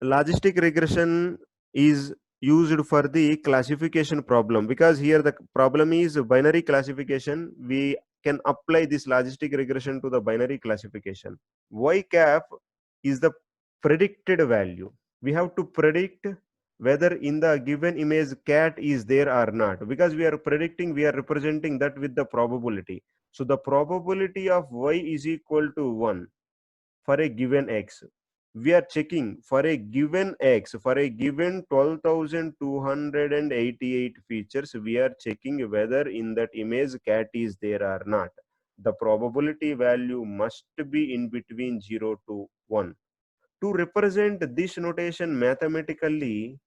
logistic regression is used for the classification problem, because here the problem is binary classification. We can apply this logistic regression to the binary classification. Y cap is the predicted value. We have to predict whether in the given image cat is there or not, because we are predicting, we are representing that with the probability. So the probability of y is equal to 1 for a given x. We are checking for a given x, for a given 12,288 features, we are checking whether in that image cat is there or not. The probability value must be in between 0 to 1. To represent this notation mathematically,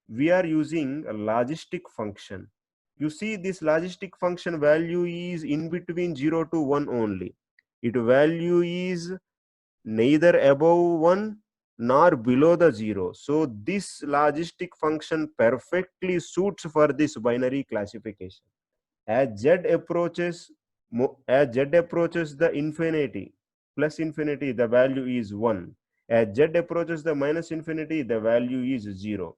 we are using a logistic function. You see, this logistic function value is in between 0 to 1 only. Its value is neither above 1 nor below the 0. So this logistic function perfectly suits for this binary classification. As z approaches the infinity, plus infinity, the value is 1. As z approaches the minus infinity, the value is 0.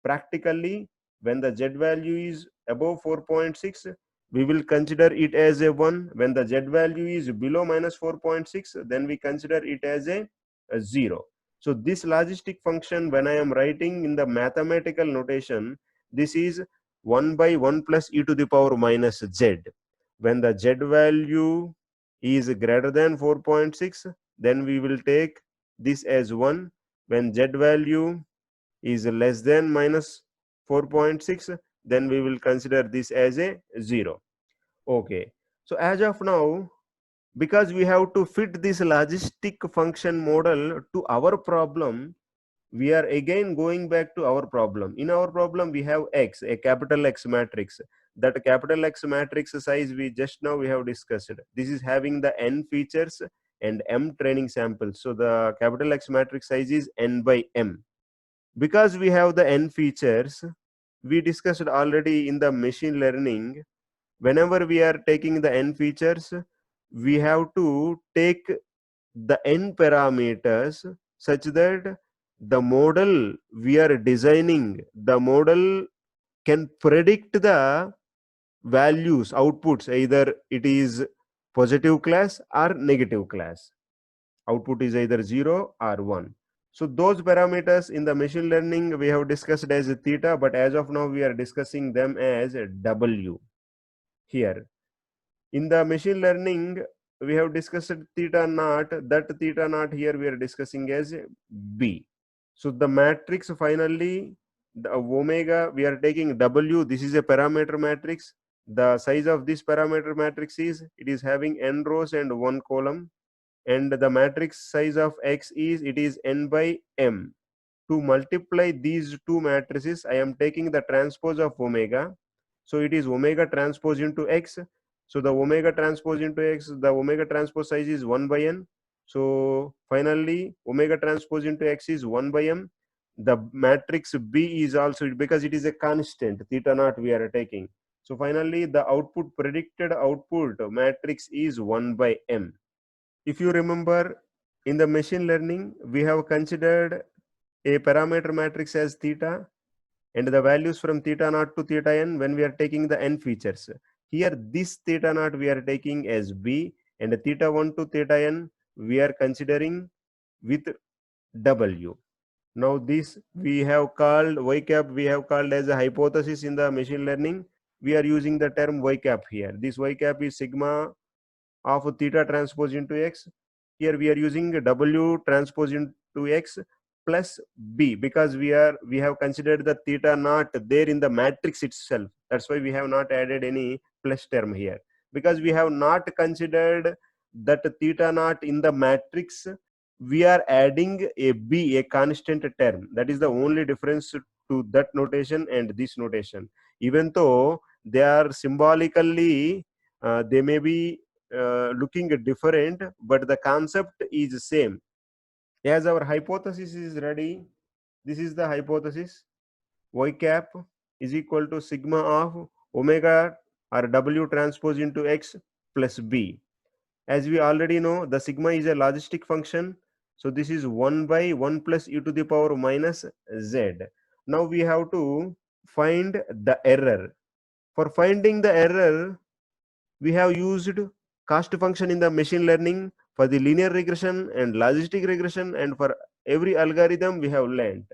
Practically, when the z value is above 4.6, we will consider it as a 1. When the z value is below minus 4.6, then we consider it as a 0. So this logistic function, when I am writing in the mathematical notation, this is 1 by 1 plus e to the power minus z. When the z value is greater than 4.6, then we will take this as 1. When z value is less than minus 4.6, then we will consider this as a 0. Okay, so as of now, because we have to fit this logistic function model to our problem, we are again going back to our problem. In our problem, we have x, a capital X matrix. That capital X matrix size we just now we have discussed. This is having the n features and m training samples. So the capital X matrix size is n by m. Because we have the n features, we discussed already in the machine learning, whenever we are taking the n features, we have to take the n parameters such that the model we are designing, the model can predict the values, outputs, either it is positive class or negative class. Output is either 0 or 1. So those parameters in the machine learning we have discussed as theta, but as of now we are discussing them as w here. In the machine learning, we have discussed theta naught. That theta naught here we are discussing as b. So the matrix finally, the omega, we are taking w. This is a parameter matrix. The size of this parameter matrix is, it is having n rows and 1 column. And the matrix size of x is, it is n by m. To multiply these two matrices, I am taking the transpose of omega. So it is omega transpose into x. So the omega transpose into x, the omega transpose size is 1 by n. So finally, omega transpose into x is 1 by m. The matrix B is also, because it is a constant, theta naught we are taking. So finally, the output, predicted output matrix is 1 by m. If you remember, in the machine learning, we have considered a parameter matrix as theta and the values from theta naught to theta n when we are taking the n features. Here, this theta naught we are taking as b, and theta 1 to theta n we are considering with w. Now this we have called y cap, we have called as a hypothesis in the machine learning. We are using the term y cap here. This y cap is sigma of theta transpose into x. Here we are using w transpose into x plus b, because we have considered the theta naught there in the matrix itself. That's why we have not added any plus term here, because we have not considered that theta naught in the matrix. We are adding a b, a constant term. That is the only difference to that notation and this notation. Even though they are symbolically, they may be looking different, but the concept is same. As our hypothesis is ready, this is the hypothesis. Y cap is equal to sigma of omega or w transpose into x plus b. As we already know, the sigma is a logistic function. So this is 1 by 1 plus e to the power minus z. Now we have to find the error. For finding the error, we have used cost function in the machine learning for the linear regression and logistic regression, and for every algorithm we have learned.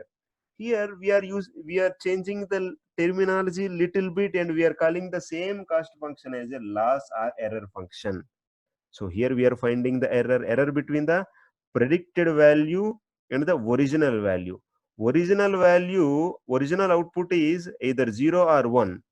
Here we are changing the terminology little bit, and we are calling the same cost function as a loss or error function. So here we are finding the error between the predicted value and the original value. Original output is either 0 or 1,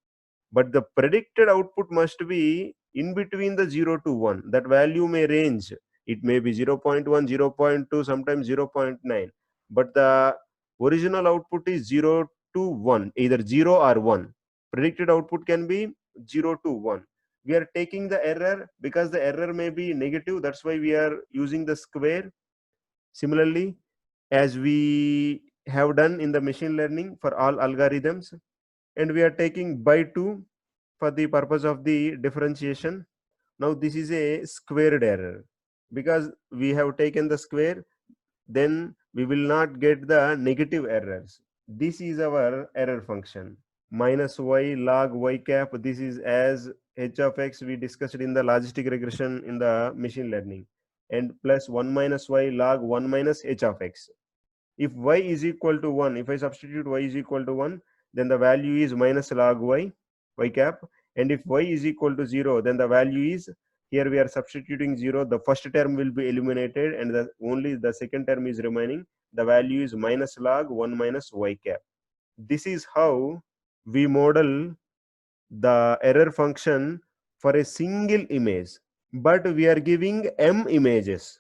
but the predicted output must be in between the 0 to 1. That value may range. It may be 0.1, 0.2, sometimes 0.9, but the original output is 0 to 1, either 0 or 1. Predicted output can be 0 to 1. We are taking the error because the error may be negative. That's why we are using the square. Similarly, as we have done in the machine learning for all algorithms, and we are taking by 2 for the purpose of the differentiation. Now this is a squared error. Because we have taken the square, then we will not get the negative errors. This is our error function. Minus y log y cap, this is as h of x we discussed in the logistic regression in the machine learning, and plus 1 minus y log 1 minus h of x. If y is equal to 1, if I substitute y is equal to 1, then the value is minus log y cap. And if y is equal to 0, then the value is, here we are substituting 0, the first term will be eliminated and only the second term is remaining. The value is minus log 1 minus y cap. This is how we model the error function for a single image, but we are giving m images.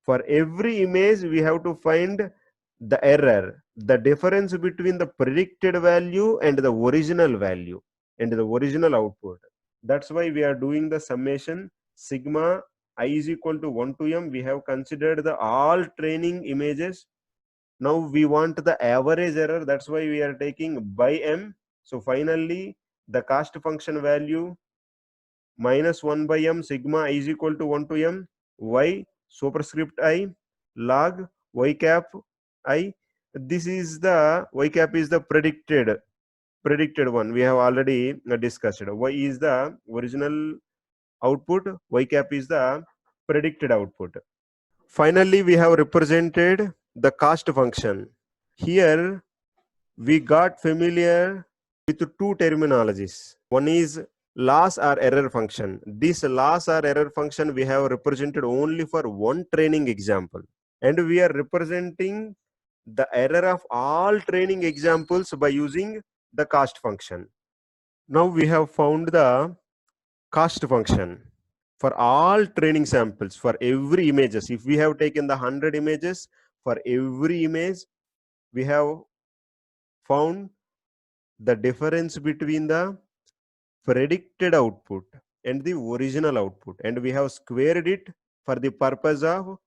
For every image, we have to find the error, the difference between the predicted value and the original value and the original output. That's why we are doing the summation sigma I is equal to 1 to m. We have considered the all training images. Now we want the average error. That's why we are taking by m. So finally, the cost function value minus 1 by m sigma I is equal to 1 to m y superscript I log y cap I. This is the y cap is the predicted one. We have already discussed. Y is the original output, y cap is the predicted output. Finally, we have represented the cost function. Here we got familiar with two terminologies. One is loss or error function. This loss or error function we have represented only for one training example, and we are representing the error of all training examples by using the cost function. Now we have found the cost function for all training samples for every images. If we have taken the 100 images, for every image we have found the difference between the predicted output and the original output, and we have squared it for the purpose of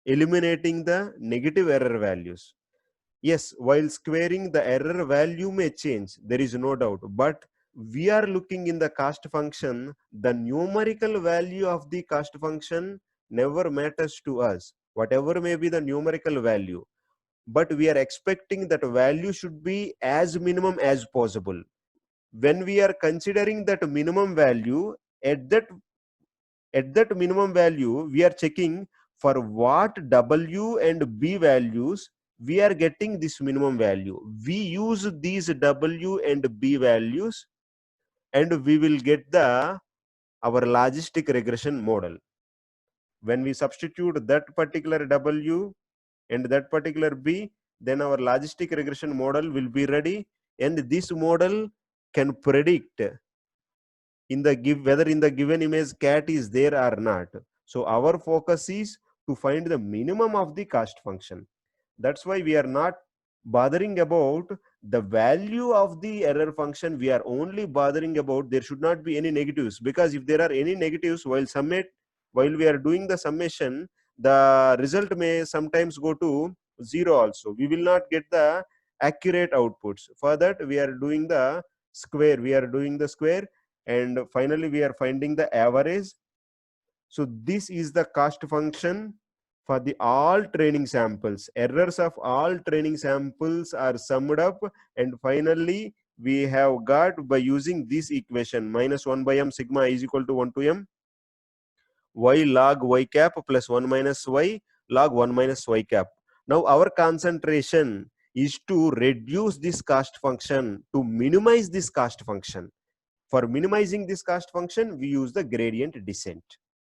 eliminating the negative error values. Yes, while squaring, the error value may change, there is no doubt, but we are looking in the cost function, the numerical value of the cost function never matters to us, whatever may be the numerical value, but we are expecting that value should be as minimum as possible. When we are considering that minimum value, at that minimum value we are checking for what w and b values we are getting this minimum value. We use these w and b values and we will get the our logistic regression model. When we substitute that particular w and that particular b, then our logistic regression model will be ready, and this model can predict whether in the given image cat is there or not. So our focus is to find the minimum of the cost function. That's why we are not bothering about the value of the error function. We are only bothering about there should not be any negatives, because if there are any negatives while we are doing the summation, the result may sometimes go to 0 also. We will not get the accurate outputs. For that we are doing the square, and finally we are finding the average. So this is the cost function for the all training samples. Errors of all training samples are summed up, and finally we have got, by using this equation, minus 1 by m sigma is equal to 1 to m y log y cap plus 1 minus y log 1 minus y cap. Now our concentration is to reduce this cost function, to minimize this cost function. For minimizing this cost function, we use the gradient descent.